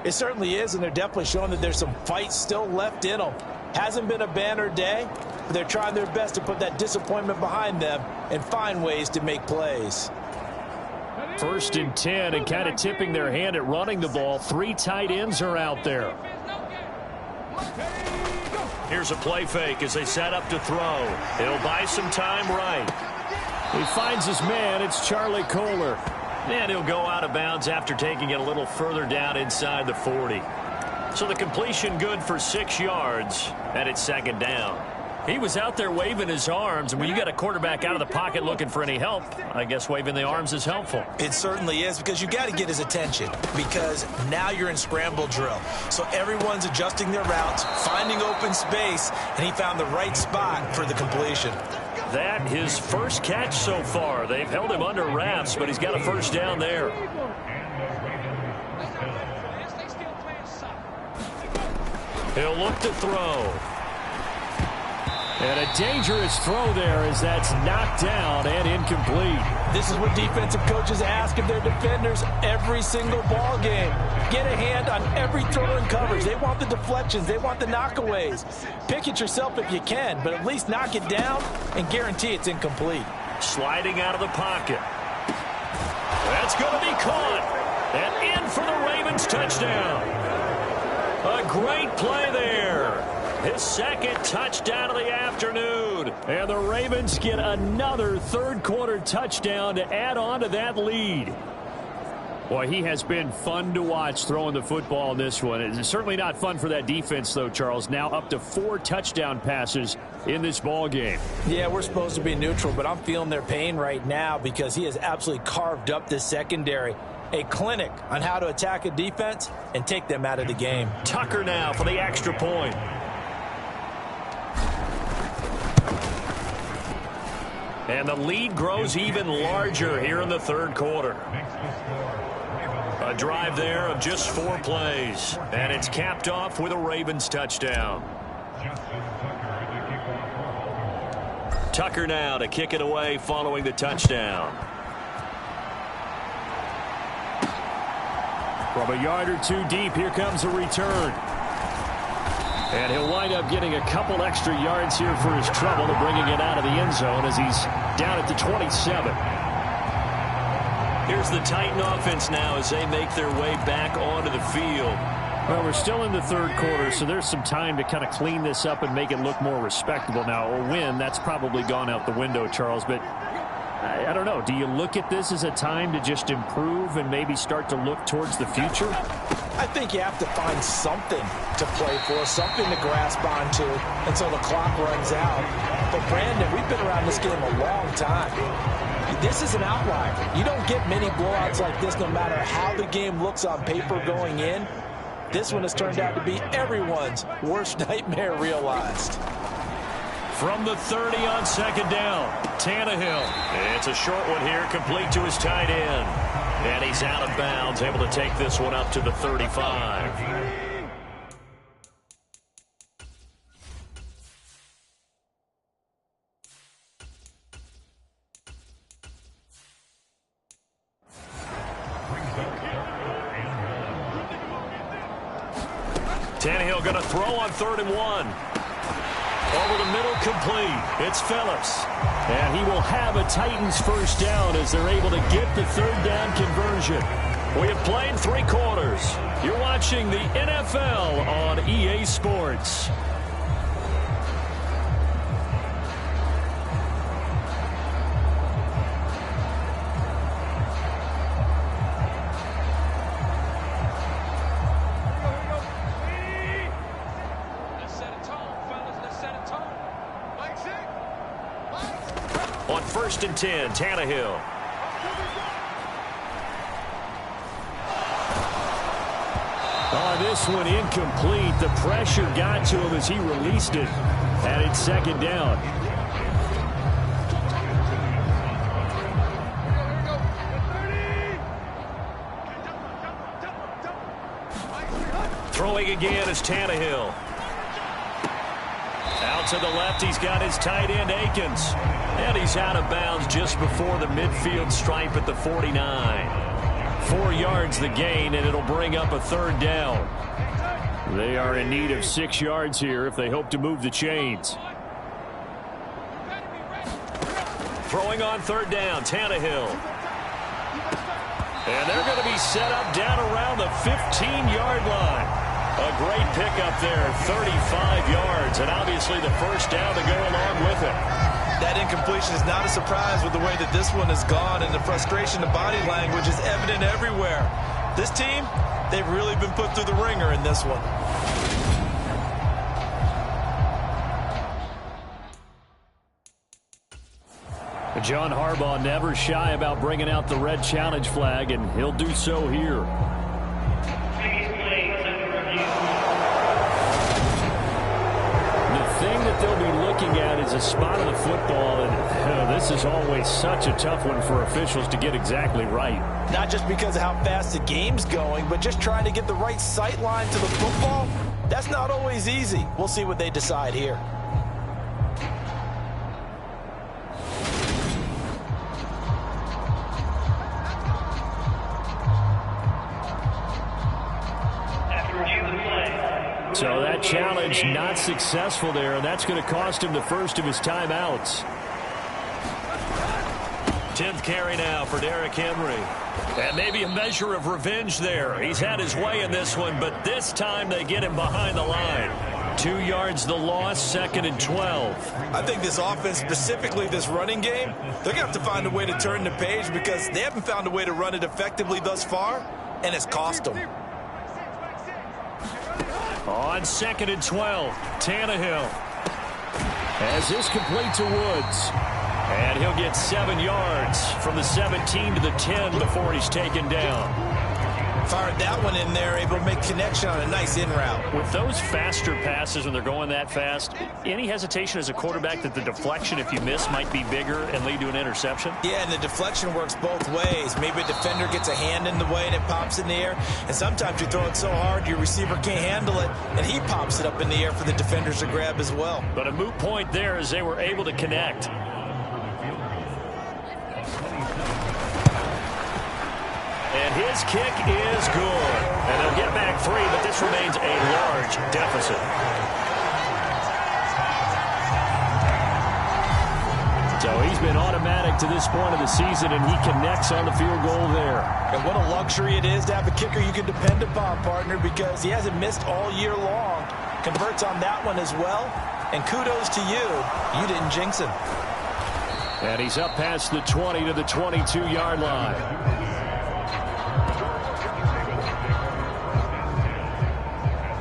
It certainly is, and they're definitely showing that there's some fight still left in them. Hasn't been a banner day, but they're trying their best to put that disappointment behind them and find ways to make plays. 1st and 10, and kind of tipping their hand at running the ball. 3 tight ends are out there. Here's a play fake as they set up to throw. It'll buy some time right. He finds his man. It's Charlie Kohler. And he'll go out of bounds after taking it a little further down inside the 40. So the completion good for 6 yards, and it's 2nd down. He was out there waving his arms, and when you got a quarterback out of the pocket looking for any help, I guess waving the arms is helpful. It certainly is, because you got to get his attention, because now you're in scramble drill. So everyone's adjusting their routes, finding open space, and he found the right spot for the completion. That his first catch so far. They've held him under wraps, but he's got a first down there. He'll look to throw. And a dangerous throw there as that's knocked down and incomplete. This is what defensive coaches ask of their defenders every single ball game. Get a hand on every throw and coverage. They want the deflections. They want the knockaways. Pick it yourself if you can, but at least knock it down and guarantee it's incomplete. Sliding out of the pocket. That's going to be caught. And in for the Ravens touchdown. A great play there. His 2nd touchdown of the afternoon. And the Ravens get another third-quarter touchdown to add on to that lead. Boy, he has been fun to watch throwing the football in this one. It's certainly not fun for that defense, though, Charles. Now up to 4 touchdown passes in this ball game. Yeah, we're supposed to be neutral, but I'm feeling their pain right now because he has absolutely carved up this secondary. A clinic on how to attack a defense and take them out of the game. Tucker now for the extra point. And the lead grows even larger here in the third quarter. A drive there of just 4 plays. And it's capped off with a Ravens touchdown. Tucker now to kick it away following the touchdown. From a yard or 2 deep, here comes a return. And he'll wind up getting a couple extra yards here for his trouble and bringing it out of the end zone as he's down at the 27. Here's the Titan offense now as they make their way back onto the field. Well, we're still in the third quarter, so there's some time to kind of clean this up and make it look more respectable. Now, a win, that's probably gone out the window, Charles, but I don't know. Do you look at this as a time to just improve and maybe start to look towards the future? I think you have to find something to play for, something to grasp onto until the clock runs out. But, Brandon, we've been around this game a long time. This is an outlier. You don't get many blowouts like this no matter how the game looks on paper going in. This one has turned out to be everyone's worst nightmare realized. From the 30 on second down, Tannehill. It's a short one here, complete to his tight end. And he's out of bounds, able to take this one up to the 35. Tannehill going to throw on 3rd and 1. Over the middle, complete. It's Phillips. And he will have a Titans first down as they're able to get the 3rd down conversion. We have played 3 quarters. You're watching the NFL on EA Sports. On 1st and 10, Tannehill. Oh, this one incomplete. The pressure got to him as he released it. And it's 2nd down. Throwing again is Tannehill. Out to the left, he's got his tight end, Akins. And he's out of bounds just before the midfield stripe at the 49. 4 yards the gain, and it'll bring up a 3rd down. They are in need of 6 yards here if they hope to move the chains. Throwing on 3rd down, Tannehill. And they're going to be set up down around the 15-yard line. A great pickup there, 35 yards, and obviously the first down to go along with it. That incompletion is not a surprise with the way that this one has gone, and the frustration of body language is evident everywhere. This team, they've really been put through the ringer in this one. John Harbaugh never shy about bringing out the red challenge flag, and he'll do so here. The thing that they'll be looking at is a spot of the football, and this is always such a tough one for officials to get exactly right. Not just because of how fast the game's going, but just trying to get the right sight line to the football. That's not always easy. We'll see what they decide here. So that challenge not successful there, and that's going to cost him the first of his timeouts. 10th carry now for Derrick Henry. And maybe a measure of revenge there. He's had his way in this one, but this time they get him behind the line. 2 yards the loss, 2nd and 12. I think this offense, specifically this running game, they're going to have to find a way to turn the page because they haven't found a way to run it effectively thus far, and it's cost them. On 2nd and 12, Tannehill. As this complete to Woods. And he'll get 7 yards from the 17 to the 10 before he's taken down. Fired that one in there, able to make connection on a nice in route. With those faster passes when they're going that fast, any hesitation as a quarterback that the deflection, if you miss, might be bigger and lead to an interception? Yeah, and the deflection works both ways. Maybe a defender gets a hand in the way and it pops in the air. And sometimes you throw it so hard your receiver can't handle it, and he pops it up in the air for the defenders to grab as well. But a moot point there as they were able to connect. And his kick is good. And they'll get back 3, but this remains a large deficit. So Well, he's been automatic to this point of the season, and he connects on the field goal there. And what a luxury it is to have a kicker you can depend upon, partner, because he hasn't missed all year long. Converts on that one as well. And kudos to you. You didn't jinx him. And he's up past the 20 to the 22-yard line.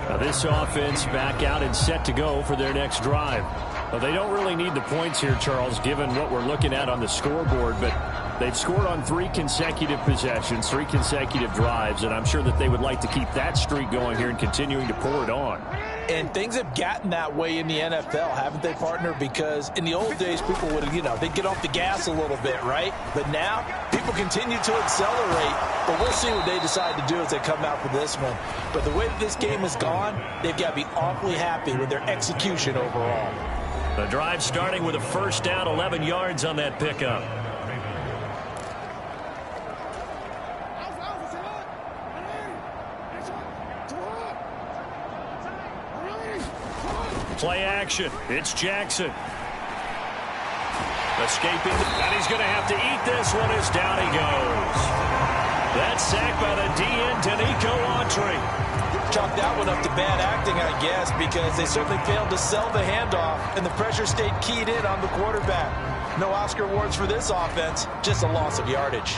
Now this offense back out and set to go for their next drive. Well, they don't really need the points here, Charles, given what we're looking at on the scoreboard, but they've scored on 3 consecutive possessions, 3 consecutive drives, and I'm sure that they would like to keep that streak going here and continuing to pour it on. And things have gotten that way in the NFL, haven't they, partner? Because in the old days, people would, they'd get off the gas a little bit, right? But now, people continue to accelerate. But we'll see what they decide to do as they come out for this one. But the way that this game has gone, they've got to be awfully happy with their execution overall. The drive starting with a first down, 11 yards on that pickup. Play action. It's Jackson. Escaping, and he's going to have to eat this one as down he goes. That's sacked by the DN, Danico Autry. Chalk that one up to bad acting, I guess, because they certainly failed to sell the handoff, and the pressure stayed keyed in on the quarterback. No Oscar awards for this offense, just a loss of yardage.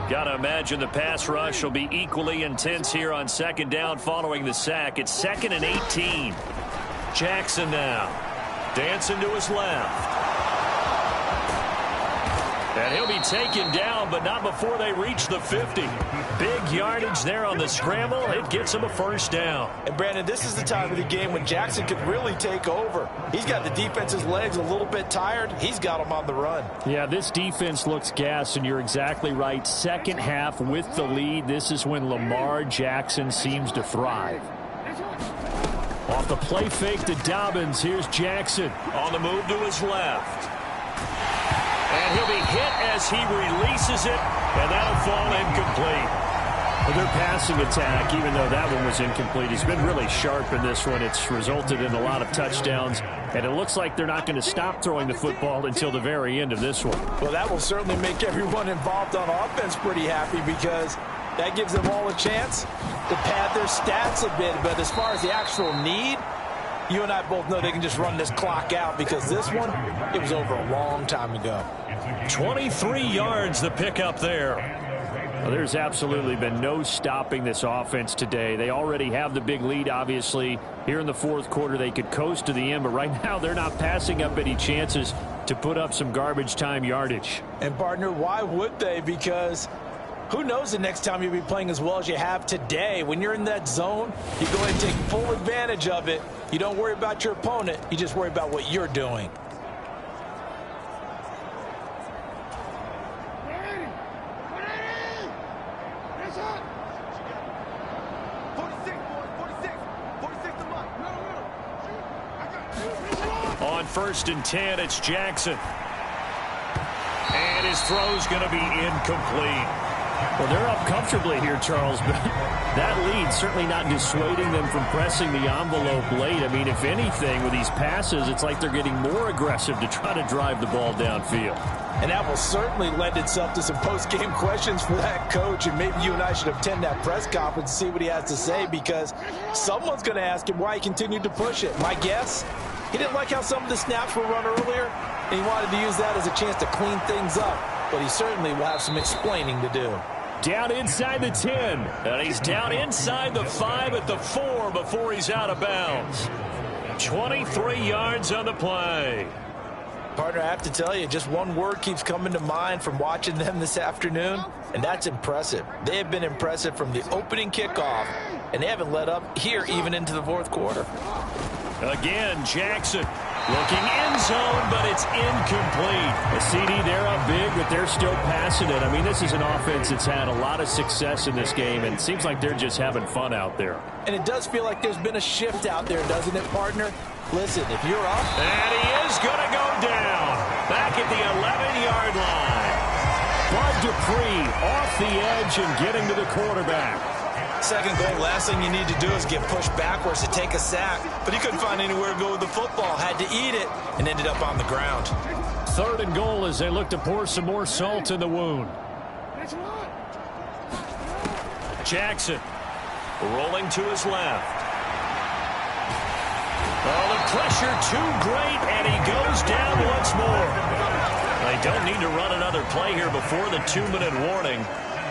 Got to imagine the pass rush will be equally intense here on second down following the sack. It's 2nd and 18. Jackson now. Dancing to his left. And he'll be taken down, but not before they reach the 50. Big yardage there on the scramble. It gets him a first down. And, Brandon, this is the time of the game when Jackson could really take over. He's got the defense's legs a little bit tired. He's got them on the run. Yeah, this defense looks gassed, and you're exactly right. Second half with the lead, this is when Lamar Jackson seems to thrive. Off the play fake to Dobbins, here's Jackson. On the move to his left. And he'll be hit as he releases it, and that'll fall incomplete. Well, their passing attack, even though that one was incomplete, has been really sharp in this one. It's resulted in a lot of touchdowns, and it looks like they're not going to stop throwing the football until the very end of this one. Well, that will certainly make everyone involved on offense pretty happy because that gives them all a chance to pad their stats a bit. But as far as the actual need, you and I both know they can just run this clock out because this one, it was over a long time ago. 23 yards the pickup there. Well, there's absolutely been no stopping this offense today. They already have the big lead, obviously. Here in the fourth quarter, they could coast to the end, but right now they're not passing up any chances to put up some garbage time yardage. And, partner, why would they? Because who knows the next time you'll be playing as well as you have today. When you're in that zone, you go ahead and take full advantage of it. You don't worry about your opponent. You just worry about what you're doing. On 1st and 10, it's Jackson. And his throw's going to be incomplete. Well, they're up comfortably here, Charles, but that lead certainly not dissuading them from pressing the envelope late. I mean, if anything, with these passes, it's like they're getting more aggressive to try to drive the ball downfield. And that will certainly lend itself to some post-game questions for that coach, and maybe you and I should attend that press conference and see what he has to say, because someone's going to ask him why he continued to push it. My guess, he didn't like how some of the snaps were run earlier, and he wanted to use that as a chance to clean things up. But he certainly will have some explaining to do. Down inside the 10. And he's down inside the 5 at the 4 before he's out of bounds. 23 yards on the play. Partner, I have to tell you, just one word keeps coming to mind from watching them this afternoon, and that's impressive. They have been impressive from the opening kickoff, and they haven't let up here even into the fourth quarter. Again, Jackson looking end zone, but it's incomplete. The CD, they're up big, but they're still passing it. I mean, this is an offense that's had a lot of success in this game, and it seems like they're just having fun out there. And it does feel like there's been a shift out there, doesn't it, partner? Listen, if you're up... And he is going to go down. Back at the 11-yard line. Bud Dupree off the edge and getting to the quarterback. Second goal, last thing you need to do is get pushed backwards to take a sack. But he couldn't find anywhere to go with the football, had to eat it, and ended up on the ground. Third and goal as they look to pour some more salt in the wound. Jackson rolling to his left. Oh, the pressure too great, and he goes down once more. They don't need to run another play here before the 2-minute warning.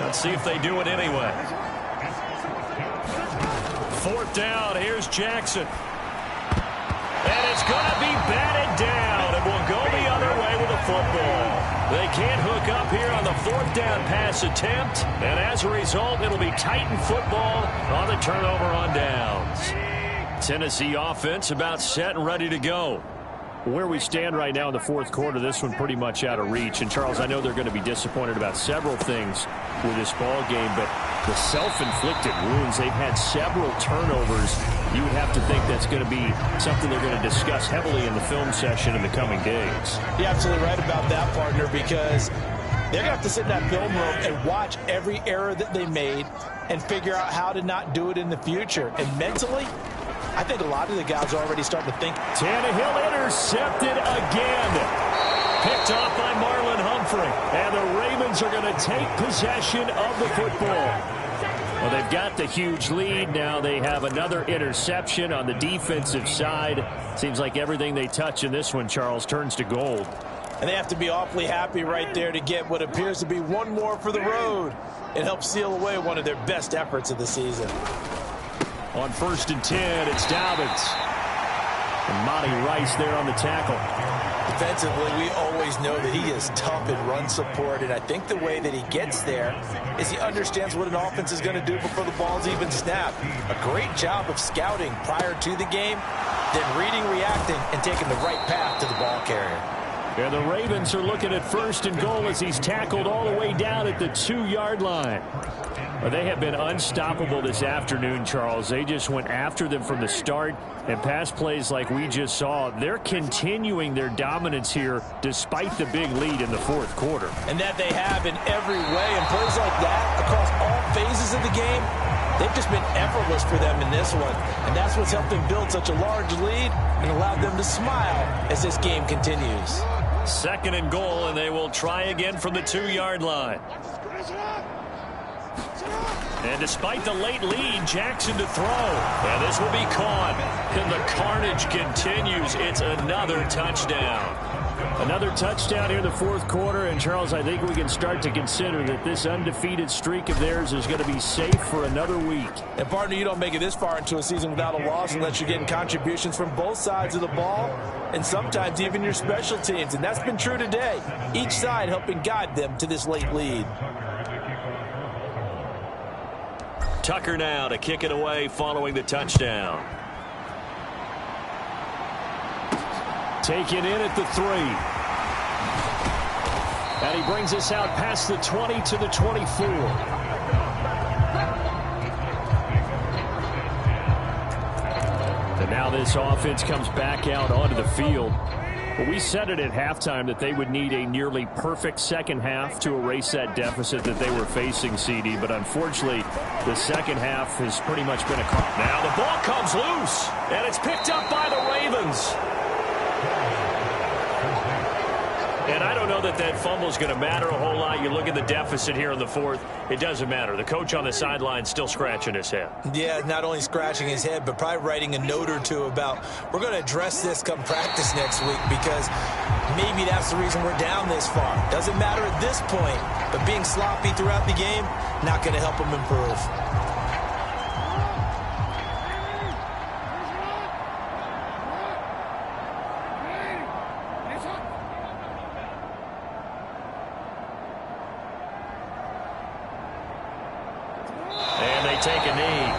Let's see if they do it anyway. Fourth down, here's Jackson. And it's going to be batted down, and will go the other way with the football. They can't hook up here on the fourth down pass attempt, and as a result, it'll be Titan football on the turnover on downs. Tennessee offense about set and ready to go. Where we stand right now in the fourth quarter, this one pretty much out of reach. And, Charles, I know they're going to be disappointed about several things with this ball game, but the self-inflicted wounds, they've had several turnovers. You would have to think that's going to be something they're going to discuss heavily in the film session in the coming days. You're absolutely right about that, partner, because they're going to have to sit in that film room and watch every error that they made and figure out how to not do it in the future. And mentally, I think a lot of the guys are already starting to think. Tannehill intercepted again. Picked off by Marlon Humphrey. And the Ravens are going to take possession of the football. Well, they've got the huge lead. Now they have another interception on the defensive side. Seems like everything they touch in this one, Charles, turns to gold. And they have to be awfully happy right there to get what appears to be one more for the road and help seal away one of their best efforts of the season. On 1st and 10, it's Dobbins. And Monty Rice there on the tackle. Defensively, we always know that he is tough in run support, and I think the way that he gets there is he understands what an offense is going to do before the ball's even snapped. A great job of scouting prior to the game, then reading, reacting, and taking the right path to the ball carrier. And the Ravens are looking at 1st and goal as he's tackled all the way down at the 2-yard line. Well, they have been unstoppable this afternoon, Charles. They just went after them from the start, and pass plays like we just saw, they're continuing their dominance here despite the big lead in the fourth quarter. And that they have in every way, and plays like that across all phases of the game, they've just been effortless for them in this one. And that's what's helped them build such a large lead and allowed them to smile as this game continues. 2nd and goal, and they will try again from the 2-yard line. And despite the late lead, Jackson to throw. And this will be caught. And the carnage continues. It's another touchdown. Another touchdown here in the fourth quarter. And, Charles, I think we can start to consider that this undefeated streak of theirs is going to be safe for another week. And, partner, you don't make it this far into a season without a loss unless you're getting contributions from both sides of the ball and sometimes even your special teams. And that's been true today. Each side helping guide them to this late lead. Tucker now to kick it away following the touchdown. Taken in at the 3. And he brings us out past the 20 to the 24. And now this offense comes back out onto the field. Well, we said it at halftime that they would need a nearly perfect second half to erase that deficit that they were facing, CD. But unfortunately, the second half has pretty much been a... Now the ball comes loose, and it's picked up by the Ravens. And I don't know that that fumble is going to matter a whole lot. You look at the deficit here in the fourth, it doesn't matter. The coach on the sideline still scratching his head. Yeah, not only scratching his head, but probably writing a note or two about, we're going to address this come practice next week because maybe that's the reason we're down this far. Doesn't matter at this point, but being sloppy throughout the game, not going to help him improve. Take a knee.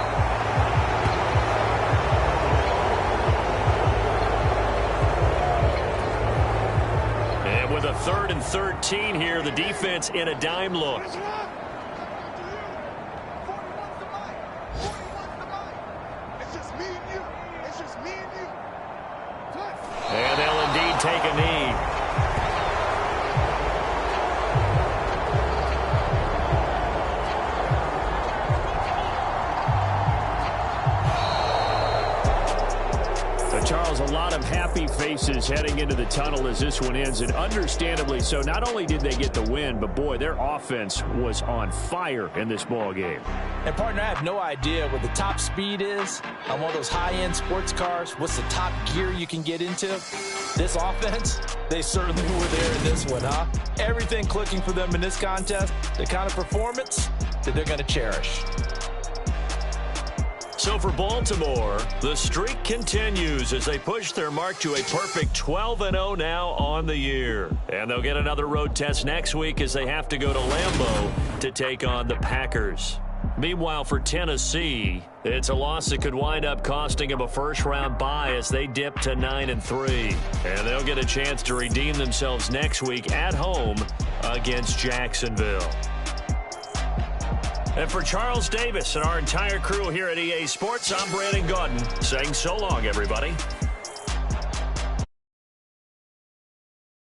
And with a 3rd and 13 here, the defense in a dime look. And they'll indeed take a knee. happy faces heading into the tunnel as this one ends, and understandably so. Not only did they get the win, but boy, their offense was on fire in this ball game. And partner, I have no idea what the top speed is on one of those high-end sports cars. What's the top gear you can get into? This offense, they certainly were there in this one, huh? Everything clicking for them in this contest, the kind of performance that they're going to cherish. So for Baltimore, the streak continues as they push their mark to a perfect 12-0 now on the year. And they'll get another road test next week as they have to go to Lambeau to take on the Packers. Meanwhile, for Tennessee, it's a loss that could wind up costing them a first-round bye as they dip to 9-3. And they'll get a chance to redeem themselves next week at home against Jacksonville. And for Charles Davis and our entire crew here at EA Sports, I'm Brandon Gaudin saying so long, everybody.